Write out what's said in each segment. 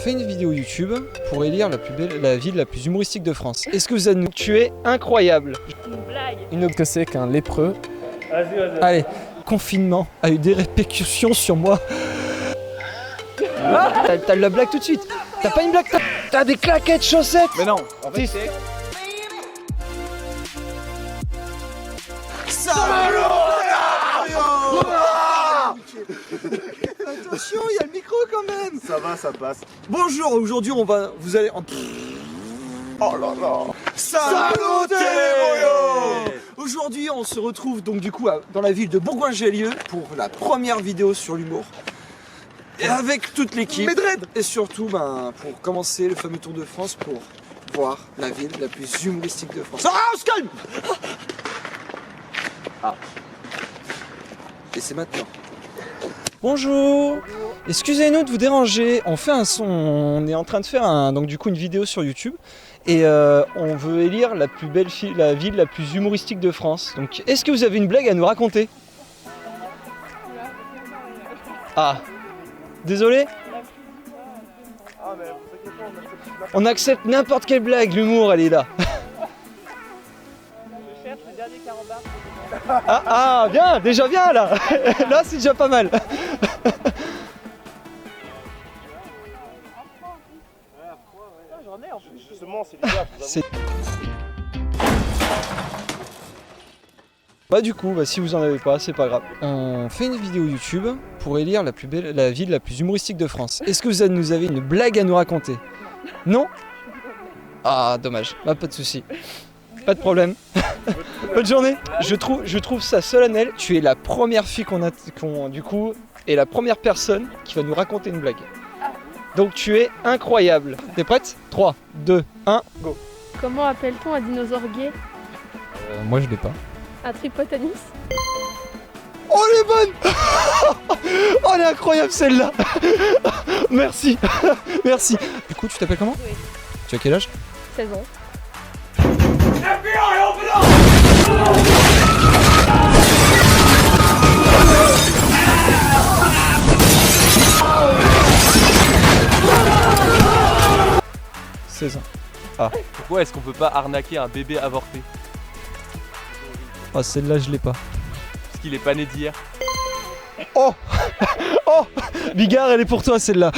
fait une vidéo YouTube pour élire la ville la plus humoristique de France. Est-ce que vous allez nous tuer? Incroyable. Une blague. Une autre que c'est qu'un lépreux. Vas-y. Allez, confinement a eu des répercussions sur moi. Ah, t'as la blague tout de suite. T'as pas une blague, t'as des claquettes chaussettes. Mais non, en fait c'est... Attention, il y a le micro quand même. Ça va, ça passe. Bonjour, aujourd'hui vous allez en... Oh là là. Salut les. Aujourd'hui on se retrouve donc du coup dans la ville de Bourgoin-Jallieu pour la première vidéo sur l'humour. Et avec toute l'équipe. Et surtout pour commencer le fameux Tour de France pour voir la ville la plus humoristique de France. Ah, on se calme. Ah. Et c'est maintenant. Bonjour. Excusez-nous de vous déranger. On fait un son. On est en train de faire une vidéo sur YouTube. Et on veut élire la ville la plus humoristique de France. Donc, est-ce que vous avez une blague à nous raconter? Ah, désolé. On accepte n'importe quelle blague, l'humour, elle est là. Je cherche le dernier carambar. Ah, bien, déjà bien là. Là, c'est déjà pas mal. J'en ai en plus. Justement, c'est l'hiver, Bah du coup, si vous en avez pas, c'est pas grave. On fait une vidéo YouTube pour élire la ville la plus humoristique de France. Est-ce que vous avez une blague à nous raconter? Non? Ah, dommage. Bah pas de souci. Pas de problème. Bonne journée. Je trouve ça solennel. Tu es la première fille et la première personne qui va nous raconter une blague. Donc tu es incroyable. T'es prête? 3, 2, 1, go. Comment appelle-t-on un dinosaure gay? Moi je l'ai pas. Un tripotanis? Oh elle est bonne. Oh elle est incroyable celle-là. Merci. Merci. Du coup tu t'appelles comment? Oui. Tu as quel âge? 16 ans. Ah. Pourquoi est-ce qu'on peut pas arnaquer un bébé avorté? Ah celle-là je l'ai pas. Parce qu'il est pas né d'hier. Oh. Oh Bigard elle est pour toi celle-là.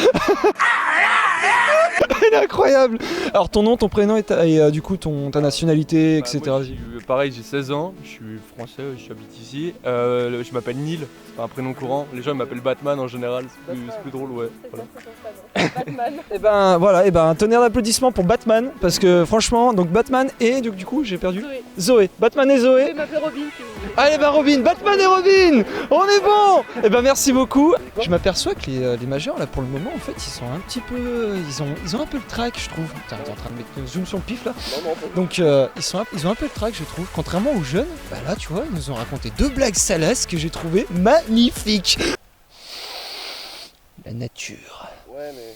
Elle est incroyable. Alors ton nom, ton prénom et du coup ta nationalité, etc. Moi, pareil, j'ai 16 ans, je suis français, j'habite ici. Je m'appelle Neil, c'est pas un prénom courant. Les gens m'appellent Batman en général, c'est plus drôle, ouais. Voilà. Batman. Et un tonnerre d'applaudissements pour Batman, parce que franchement, donc Batman et du coup j'ai perdu Zoé. Batman et Vous Zoé. pouvez m'appeler Robin si vous voulez. Allez Robin, Batman et Robin, on est bon. Et merci beaucoup. Je m'aperçois que les majeurs là pour le moment en fait ils sont un petit peu, ils ont un peu le trac je trouve. T'es en train de mettre le zoom sur le pif là. Donc ils ont un peu le trac je trouve. Contrairement aux jeunes, là tu vois ils nous ont raconté 2 blagues salaces que j'ai trouvé magnifiques. La nature. Ouais mais...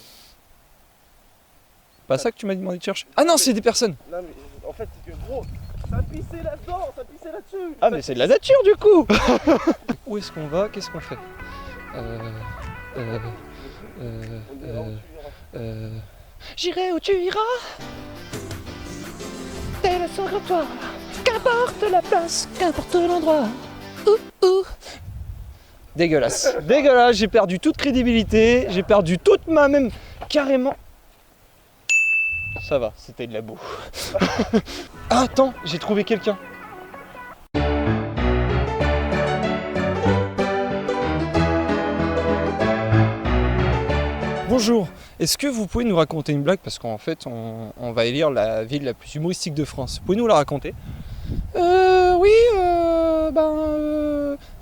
Pas ça que tu m'as demandé de chercher? Ah non c'est des personnes. Non mais en fait c'est que gros, ça pissait là-dedans, ça pissait là-dessus. Ah mais c'est de la nature du coup. Où est-ce qu'on va? Qu'est-ce qu'on fait? J'irai où tu iras. T'es le son toi. Qu'importe la place, qu'importe l'endroit. Ouh. Dégueulasse. Dégueulasse, j'ai perdu toute crédibilité, j'ai perdu toute même carrément. Ça va, c'était de la boue. Ah, attends, j'ai trouvé quelqu'un. Bonjour, est-ce que vous pouvez nous raconter une blague? Parce qu'en fait, on va élire la ville la plus humoristique de France. Vous pouvez nous la raconter? Oui,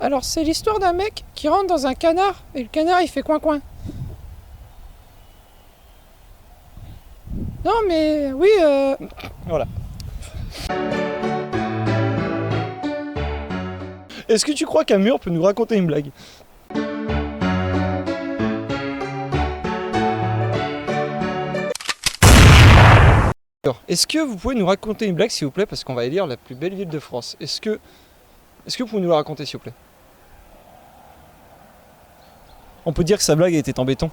alors c'est l'histoire d'un mec qui rentre dans un canard et le canard il fait coin-coin. Non mais oui, Voilà. Est-ce que tu crois qu'un mur peut nous raconter une blague? Est-ce que vous pouvez nous raconter une blague s'il vous plaît? Parce qu'on va élire la plus belle ville de France. Est-ce que vous pouvez nous la raconter s'il vous plaît? On peut dire que sa blague était en béton.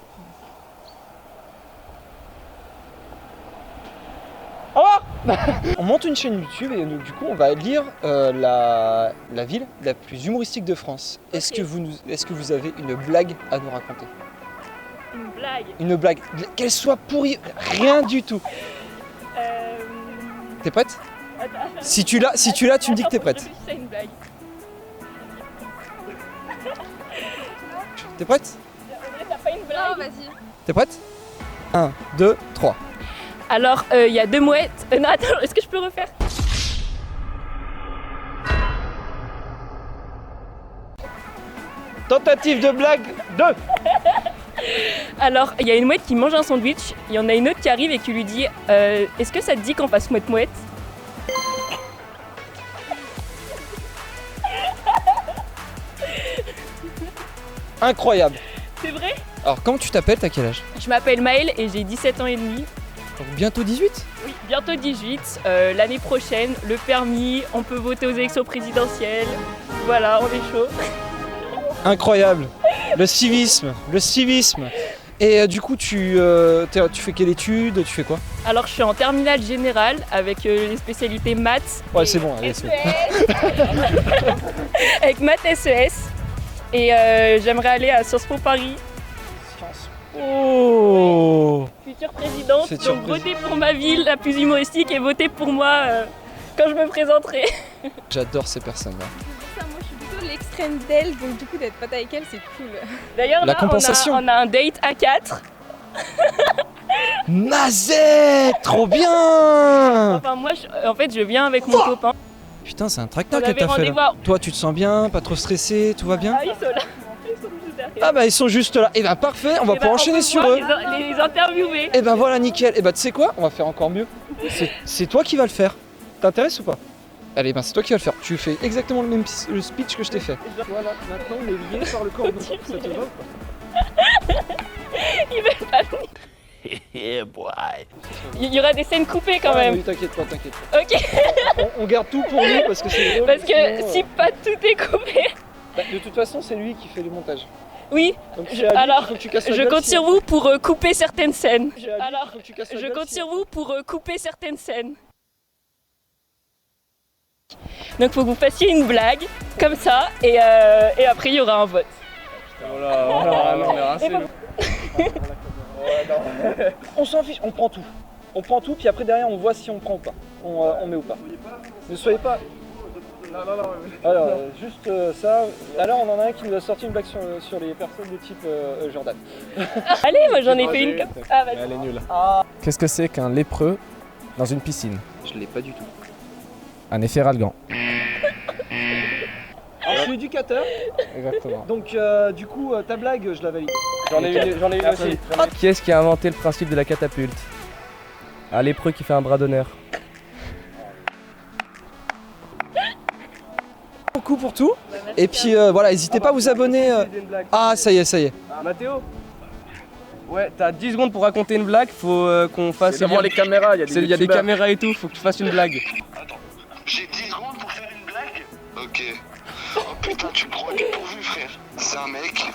On monte une chaîne YouTube et donc, du coup on va lire la ville la plus humoristique de France. Est-ce que vous avez une blague à nous raconter? Une blague. Une blague, qu'elle soit pourrie, rien du tout. T'es prête? Si tu l'as, tu me dis que t'es prête. C'est une blague. T'es prête? T'as pas une blague? Non, vas-y. T'es prête? 1, 2, 3. Alors, il y a deux mouettes. Non, attends, est-ce que je peux refaire? Tentative de blague 2. Alors, il y a une mouette qui mange un sandwich. Il y en a une autre qui arrive et qui lui dit est-ce que ça te dit qu'on fasse mouette-mouette? Incroyable. C'est vrai? Alors comment tu t'appelles, t'as quel âge? Je m'appelle Maëlle et j'ai 17 ans et demi. Donc bientôt 18? Oui, bientôt 18. L'année prochaine, le permis, on peut voter aux élections présidentielles. Voilà, on est chaud. Incroyable. Le civisme. Et du coup, tu fais quelle étude? Tu fais quoi? Alors, je suis en terminale générale avec les spécialités maths. Ouais, c'est bon, allez, c'est bon. SES. Avec maths SES. Et j'aimerais aller à Sciences Po Paris. Oh! Future présidente. Future Donc, votez pour ma ville la plus humoristique et votez pour moi quand je me présenterai. J'adore ces personnes-là. Ça, moi, je suis plutôt l'extrême d'elle, donc du coup, d'être pote avec elle, c'est cool. D'ailleurs, La là, compensation. on a un date à 4. Nazet! Trop bien! Enfin, moi, en fait, je viens avec mon copain. Putain, c'est un On tracteur que avait t'as fait rendez-vous là. à... Toi, tu te sens bien? Pas trop stressé? Tout va bien? Ah, ils sont là. Ils sont juste derrière. Ah bah ils sont juste là. Et bah parfait, on va Eh ben, pouvoir enchaîner peut sur pouvoir eux. les interviewer. Et ben voilà, nickel. Et bah tu sais quoi? On va faire encore mieux. C'est toi qui vas le faire. T'intéresse ou pas? Allez, ben c'est toi qui vas le faire. Tu fais exactement le speech que je t'ai fait. Voilà, maintenant on est lié par le cordon. Ça te va ou pas? Ils veulent pas venir. Yeah, boy. Il y aura des scènes coupées quand même. Oui, t'inquiète pas, t'inquiète pas. Ok. On garde tout pour nous parce que c'est drôle. Parce que sinon, si pas tout est coupé. bah, de toute façon, c'est lui qui fait le montage. Oui. Donc c'est à lui Alors, qu'il faut que tu casses la je gueule compte si- sur vous pour couper certaines scènes. C'est à lui Alors, qu'il faut que tu casses la je gueule compte si- sur vous pour couper certaines scènes. Donc faut que vous fassiez une blague comme ça et après il y aura un vote. Voilà, on est rincés, nous. On s'en fiche, on prend tout. On prend tout, puis après derrière on voit si on prend ou pas. On met ou pas. Ne soyez pas. Alors, juste ça. Alors on en a un qui nous a sorti une blague sur les personnes de type Jordan. Allez, moi j'en ai fait une comme... Ah vas-y. Elle est nulle. Qu'est-ce que c'est qu'un lépreux dans une piscine? Je l'ai pas du tout. Un efferalgan. Alors, je suis éducateur, Exactement. donc du coup ta blague je la valide. J'en ai une aussi. Qui est-ce qui a inventé le principe de la catapulte? Un lépreux qui fait un bras d'honneur. Beaucoup pour tout. Et puis voilà, n'hésitez pas à vous abonner. Ah ça y est, ça y est. Mathéo? Ouais, t'as 10 secondes pour raconter une blague, faut qu'on fasse... C'est devant les caméras, il y a des Il y a des youtubeurs. caméras et tout, faut que tu fasses une blague. Attends, j'ai 10 secondes pour faire une blague? Ok. Oh putain, tu me prends dépourvu, frère. C'est un mec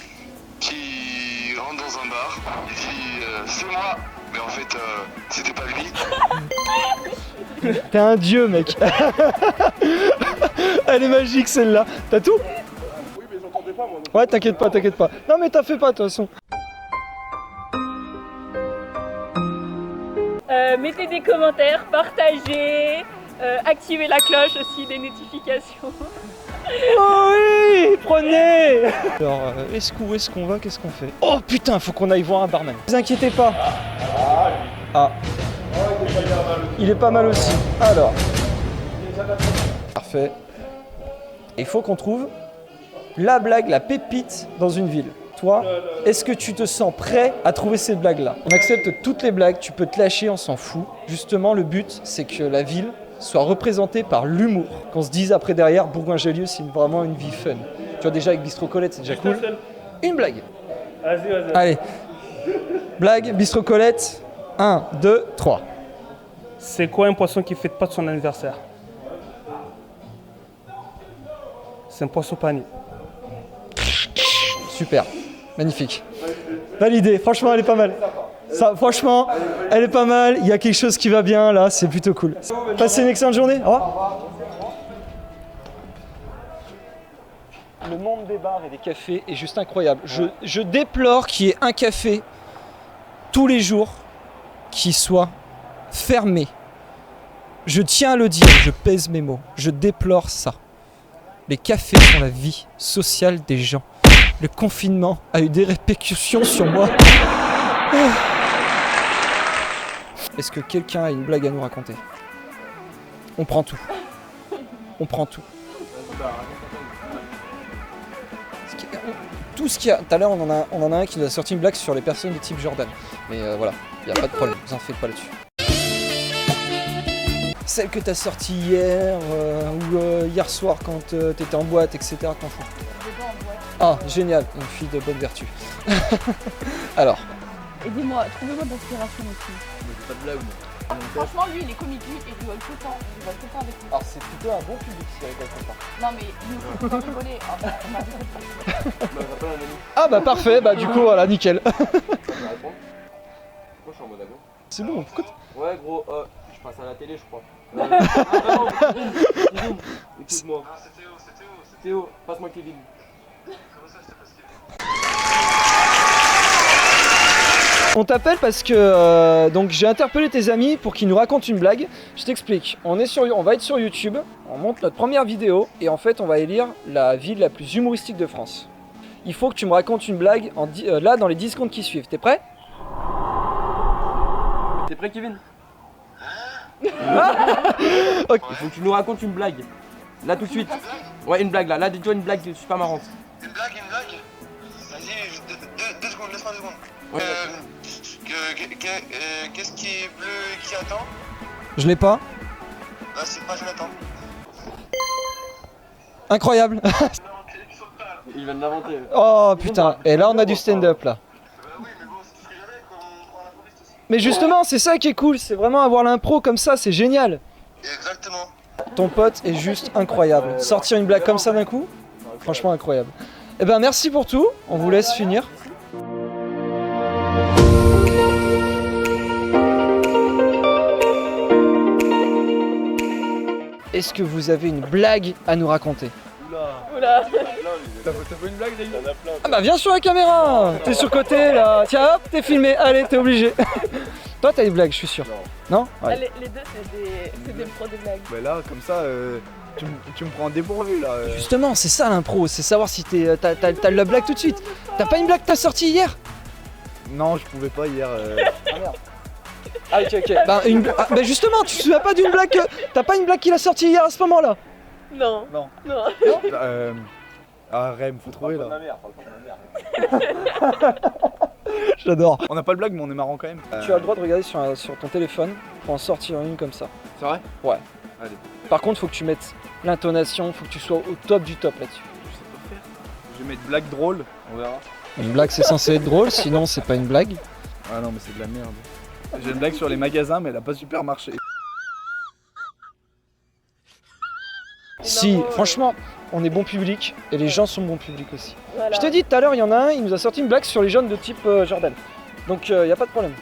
qui rentre dans un bar, il dit c'est moi, mais en fait c'était pas lui. T'es un dieu mec. Elle est magique celle-là. T'as tout? Oui, mais j'entendais pas moi. Ouais, t'inquiète pas, t'inquiète pas. Non mais t'as fait pas de toute façon. Mettez des commentaires, partagez, activez la cloche aussi des notifications. Oh oui, prenez. Alors, où est-ce qu'on va? Qu'est-ce qu'on fait? Oh putain, faut qu'on aille voir un barman. Ne vous inquiétez pas. Ah. Il est pas mal aussi. Alors. Parfait. Il faut qu'on trouve la blague, la pépite dans une ville. Toi, est-ce que tu te sens prêt à trouver ces blagues-là? On accepte toutes les blagues, tu peux te lâcher, on s'en fout. Justement, le but, c'est que la ville soit représentée par l'humour. Qu'on se dise après derrière, Bourgoin-Jallieu, c'est vraiment une vie fun. Tu vois, déjà avec Bistro Colette, c'est déjà cool. Une blague. Vas-y. Allez. Blague, Bistro Colette. 1, 2, 3. C'est quoi un poisson qui fête pas de son anniversaire? C'est un poisson panier. Super. Magnifique. Validé. Franchement, elle est pas mal. Ça, franchement, elle est pas mal. Il y a quelque chose qui va bien là, c'est plutôt cool. Passez une excellente journée. Au revoir. Le monde des bars et des cafés est juste incroyable. Je déplore qu'il y ait un café tous les jours qui soit fermé. Je tiens à le dire, je pèse mes mots. Je déplore ça. Les cafés sont la vie sociale des gens. Le confinement a eu des répercussions sur moi. Est-ce que quelqu'un a une blague à nous raconter? On prend tout. On prend tout. Tout ce qu'il y a. Tout à l'heure, on en a un qui nous a sorti une blague sur les personnes de type Jordan. Mais voilà, il n'y a pas de problème, vous en faites pas là-dessus. Celle que t'as sortie hier ou hier soir quand t'étais en boîte, etc. T'en fous. Ah, génial, une fille de bonne vertu. Alors. Aidez-moi, trouvez-moi de l'inspiration aussi. Pas de blague, moi. Franchement, lui, il est comique, lui, et il rigole tout le temps. Il rigole tout le temps avec nous. Alors, c'est plutôt un bon public qui rigole tout le temps. Non, mais il nous fait tout le temps rigoler. On m'a dit Ah, bah parfait, bah du coup, voilà, nickel. Pourquoi je suis en mode avion? C'est bon, pourquoi Ouais, gros, je passe à la télé, je crois. Écoute-moi. C'est Théo, passe-moi Kevin. On t'appelle parce que donc j'ai interpellé tes amis pour qu'ils nous racontent une blague. Je t'explique. On va être sur YouTube, on monte notre première vidéo et en fait on va élire la ville la plus humoristique de France. Il faut que tu me racontes une blague là dans les 10 secondes qui suivent. T'es prêt? T'es prêt, Kevin? Okay. Il faut que tu nous racontes une blague. Là tout de suite. Ouais, une blague là. Là, dis-toi une blague super marrante. Une blague? Vas-y, 2 secondes, laisse-moi 2 secondes. Ouais, Qu'est-ce qui est bleu et qui attend? Je l'ai pas. Là, c'est pas Jonathan. Incroyable. Il vient de l'inventer. Oh putain. Et là on a du stand-up là. Oui, mais bon, c'est tout ce que j'avais quand on prend l'improviste aussi. Mais justement, c'est ça qui est cool. C'est vraiment avoir l'impro comme ça, c'est génial. Exactement. Ton pote est juste incroyable. Sortir une blague comme ça d'un coup, franchement incroyable. Eh ben merci pour tout. On vous laisse finir. Est-ce que vous avez une blague à nous raconter? Oula. T'as pas une blague, David? Ah bah viens sur la caméra. T'es sur le côté là. Tiens hop, t'es filmé. Allez, t'es obligé. Toi t'as une blague, je suis sûr. Non? Ouais. Les deux, c'est des pros de blagues. Bah là, comme ça, tu me prends en dépourvu là. Justement, c'est ça l'impro, c'est savoir si t'as la blague tout de suite. T'as pas une blague que t'as sortie hier? Non, je pouvais pas hier. Ah merde. Ah ok. Bah justement, tu te souviens pas d'une blague que... T'as pas une blague qu'il a sortie hier à ce moment-là? Non. Non. Non. Ah, Rem, faut trouver là. J'adore. On n'a pas de blague, mais on est marrant quand même. Tu as le droit de regarder sur ton téléphone pour en sortir une comme ça. C'est vrai? Ouais. Allez. Par contre, faut que tu mettes l'intonation, faut que tu sois au top du top là-dessus. Je sais pas faire. Je vais mettre blague drôle, on verra. Une blague, c'est censé être drôle, sinon c'est pas une blague. Ah non, mais c'est de la merde. J'ai une blague sur les magasins, mais elle a pas super marché. Si, franchement, on est bon public et les gens sont bon public aussi. Voilà. Je te dis, tout à l'heure, il y en a un, il nous a sorti une blague sur les jeunes de type Jordan. Donc, y a pas de problème.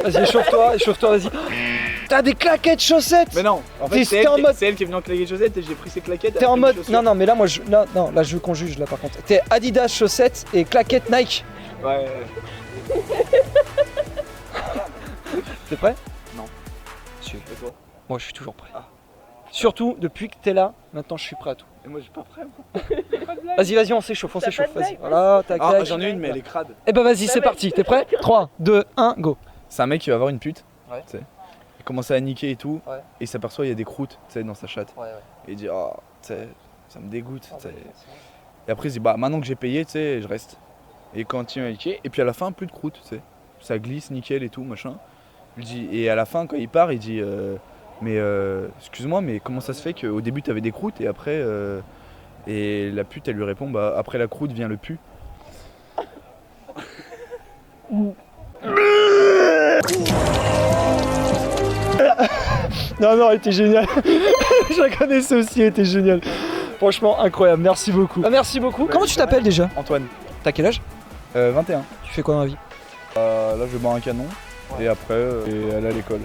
Vas-y, échauffe-toi, vas-y. T'as des claquettes chaussettes! Mais non, en fait, T'es en mode... c'est elle qui est venue en claquettes chaussettes et j'ai pris ses claquettes. T'es en mode... Non, mais là, moi, là, je veux qu'on juge, là, par contre. T'es Adidas chaussettes et claquettes Nike. Ouais. T'es prêt? Non. Si. Et toi? Moi, je suis toujours prêt. Ah. Surtout, depuis que t'es là, maintenant, je suis prêt à tout. Et moi, je suis pas prêt. Vas-y, on s'échauffe, T'as pas de vas-y. blague? Voilà, tac, Ah, tac. j'en ai une, mais elle est crade. Eh ben, vas-y, c'est parti. T'es prêt? 3, 2, 1, go. C'est un mec qui va voir une pute. Ouais. Tu sais. Il commence à niquer et tout. Ouais. Et il s'aperçoit il y a des croûtes, tu sais, dans sa chatte. Ouais. Et il dit, oh, tu sais, ça me dégoûte. Tu sais. Et après, il dit, bah, maintenant que j'ai payé, tu sais, je reste. Et il continue à niquer. Et puis à la fin, plus de croûtes, tu sais. Ça glisse, nickel et tout, machin. Il dit, et à la fin, quand il part, il dit, mais excuse-moi, mais comment ça se fait qu'au début, t'avais des croûtes et après. Et la pute, elle lui répond, bah, après la croûte vient le pu. Non, elle était géniale. Je la connaissais aussi, elle était géniale. Franchement, incroyable, merci beaucoup. Merci beaucoup. Comment tu t'appelles déjà? Antoine, T'as quel âge? 21. Tu fais quoi dans la vie? Là, je vais boire un canon. Et après, et aller à l'école.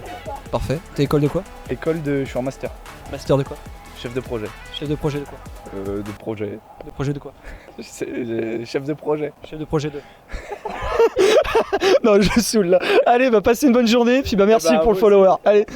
Parfait. T'es école de quoi? Je suis en master. Master de quoi? Chef de projet. Chef de projet de quoi? De projet. De projet de quoi? Chef de projet. Chef de projet de... Non, je saoule là. Allez, bah passez une bonne journée, puis bah merci pour le follower. Allez.